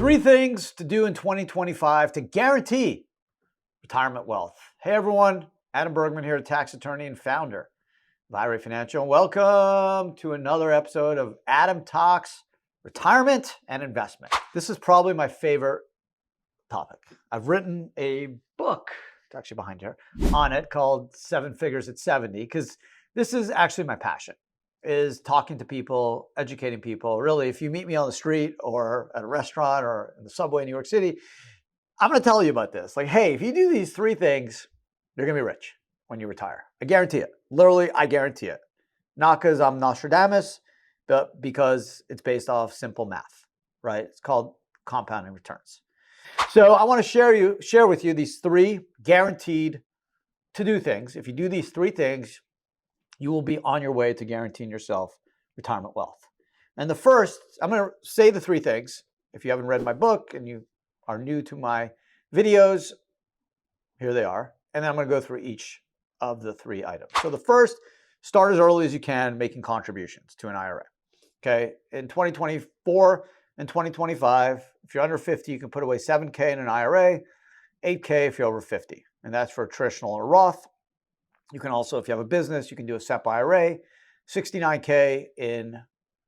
3 things to do in 2025 to guarantee retirement wealth. Hey everyone, Adam Bergman here, tax attorney and founder of IRA Financial. Welcome to another episode of Adam Talks Retirement and Investment. This is probably my favorite topic. I've written a book, it's actually behind here, on it called 7 Figures at 70, because this is actually my passion, is talking to people, educating people. Really, if you meet me on the street or at a restaurant or in the subway in New York City, I'm going to tell you about this. Like, hey, if you do these 3 things, you're going to be rich when you retire. I guarantee it. Literally, I guarantee it. Not because I'm Nostradamus, but because it's based off simple math, right? It's called compounding returns. So I want to share with you these 3 guaranteed to-do things. If you do these 3 things, you will be on your way to guaranteeing yourself retirement wealth. And the first, I'm going to say the 3 things. If you haven't read my book and you are new to my videos, here they are. And then I'm going to go through each of the 3 items. So the first, start as early as you can making contributions to an IRA. Okay, in 2024 and 2025, if you're under 50, you can put away $7K in an IRA, $8K if you're over 50. And that's for traditional or Roth. You can also, if you have a business, you can do a SEP IRA, $69K in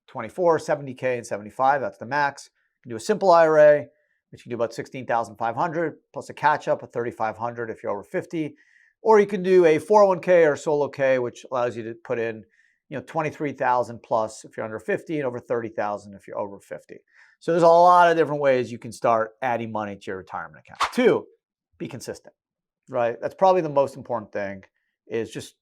24, $70K in 75, that's the max. You can do a simple IRA, which you can do about $16,500 plus a catch-up of $3,500 if you're over 50. Or you can do a 401K or solo K, which allows you to put in, $23,000 plus if you're under 50 and over $30,000 if you're over 50. So there's a lot of different ways you can start adding money to your retirement account. 2, be consistent, right? That's probably the most important thing, is just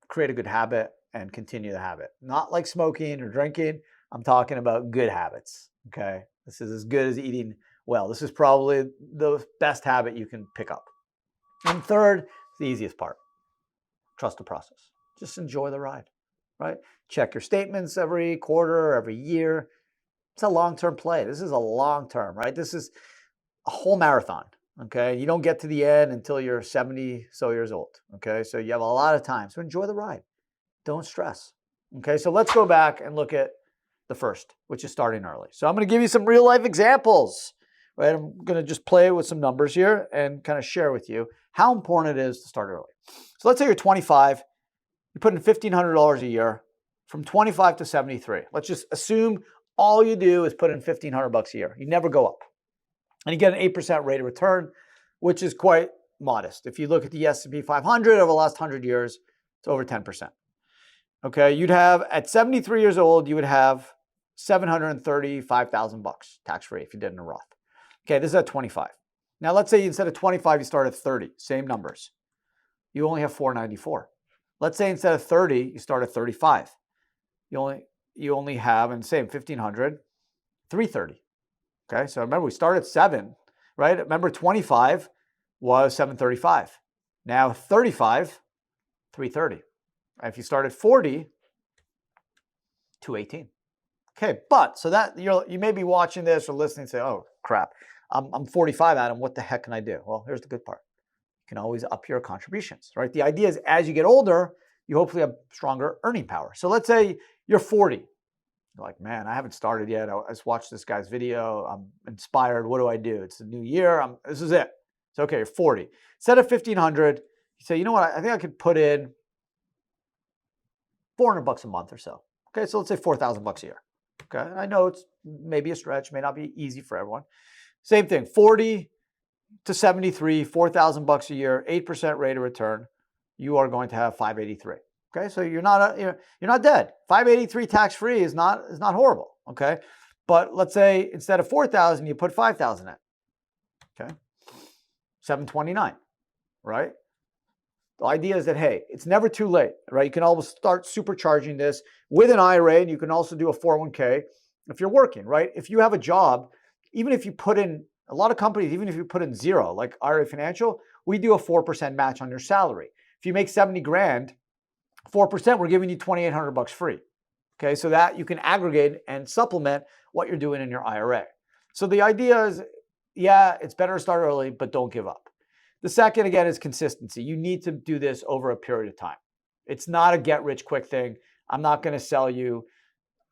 create a good habit and continue the habit. Not like smoking or drinking. I'm talking about good habits, okay? This is as good as eating well. This is probably the best habit you can pick up. And third, the easiest part, trust the process. Just enjoy the ride, right? Check your statements every quarter, every year. It's a long-term play. This is a long-term, right? This is a whole marathon, okay? You don't get to the end until you're 70 so years old, okay? So you have a lot of time. So enjoy the ride. Don't stress, okay? So let's go back and look at the first, which is starting early. So I'm going to give you some real-life examples, right? I'm going to just play with some numbers here and kind of share with you how important it is to start early. So let's say you're 25. You put in $1,500 a year from 25 to 73. Let's just assume all you do is put in $1,500 a year. You never go up. And you get an 8% rate of return, which is quite modest. If you look at the S&P 500 over the last 100 years, it's over 10%. Okay, you'd have, at 73 years old, you would have $735,000 tax-free if you did it in a Roth. Okay, this is at 25. Now let's say instead of 25, you start at 30, same numbers. You only have $494. Let's say instead of 30, you start at 35. You only have, and same, 1,500, 330. Okay, so remember we started at 7, right? Remember 25 was 735. Now 35, 330. If you start at 40, 218. Okay, but so that you may be watching this or listening and say, oh crap, I'm 45, Adam, what the heck can I do? Well, here's the good part. You can always up your contributions, right? The idea is as you get older, you hopefully have stronger earning power. So let's say you're 40. You're like, man, I haven't started yet. I just watched this guy's video. I'm inspired. What do I do? It's a new year. This is it. So, okay, you're 40. Instead of 1,500, you say, you know what? I think I could put in $400 a month or so. Okay, so let's say $4,000 a year. Okay, I know it's maybe a stretch, may not be easy for everyone. Same thing, 40 to 73, $4,000 a year, 8% rate of return. You are going to have 583. Okay, so you're not dead. 583 tax-free is not horrible. Okay, but let's say instead of 4,000, you put 5,000 in. Okay, 729, right? The idea is that, hey, it's never too late, right? You can always start supercharging this with an IRA, and you can also do a 401k if you're working, right? If you have a job, even if you put in, a lot of companies, even if you put in 0, like IRA Financial, we do a 4% match on your salary. If you make 70 grand, 4%, we're giving you $2,800 free. Okay, so that you can aggregate and supplement what you're doing in your IRA. So the idea is, yeah, it's better to start early, but don't give up. The second, again, is consistency. You need to do this over a period of time. It's not a get-rich-quick thing. I'm not going to sell you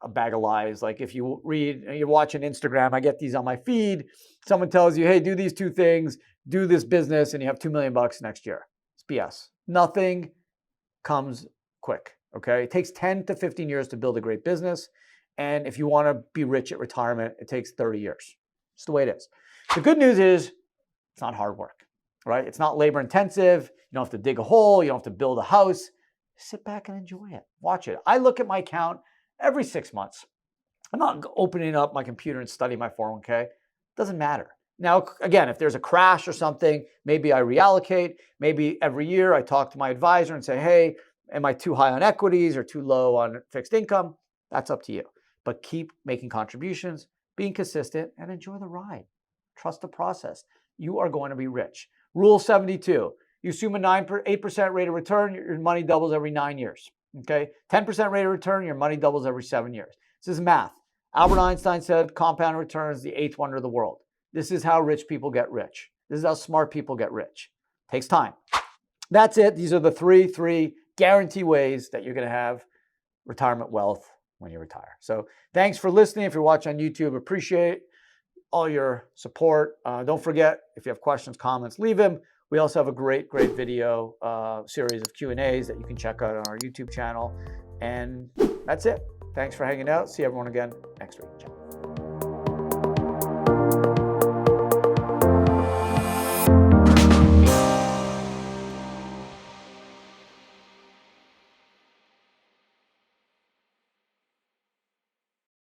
a bag of lies. Like if you read, you're watching Instagram, I get these on my feed. Someone tells you, hey, do these 2 things, do this business, and you have $2 million next year. It's BS. Nothing comes quick, okay? It takes 10 to 15 years to build a great business. And if you want to be rich at retirement, it takes 30 years. It's the way it is. The good news is it's not hard work, right? It's not labor intensive. You don't have to dig a hole. You don't have to build a house. Sit back and enjoy it. Watch it. I look at my account every 6 months. I'm not opening up my computer and studying my 401k. It doesn't matter. Now, again, if there's a crash or something, maybe I reallocate. Maybe every year I talk to my advisor and say, hey, am I too high on equities or too low on fixed income? That's up to you. But keep making contributions, being consistent, and enjoy the ride. Trust the process. You are going to be rich. Rule 72. You assume a 8% rate of return, your money doubles every 9 years. Okay? 10% rate of return, your money doubles every 7 years. This is math. Albert Einstein said compound return is the 8th wonder of the world. This is how rich people get rich. This is how smart people get rich. Takes time. That's it. These are the three guarantee ways that you're going to have retirement wealth when you retire. So thanks for listening. If you're watching on YouTube, appreciate all your support. Don't forget, if you have questions, comments, leave them. We also have a great video series of Q&As that you can check out on our YouTube channel. And that's it. Thanks for hanging out. See everyone again next week. Ciao.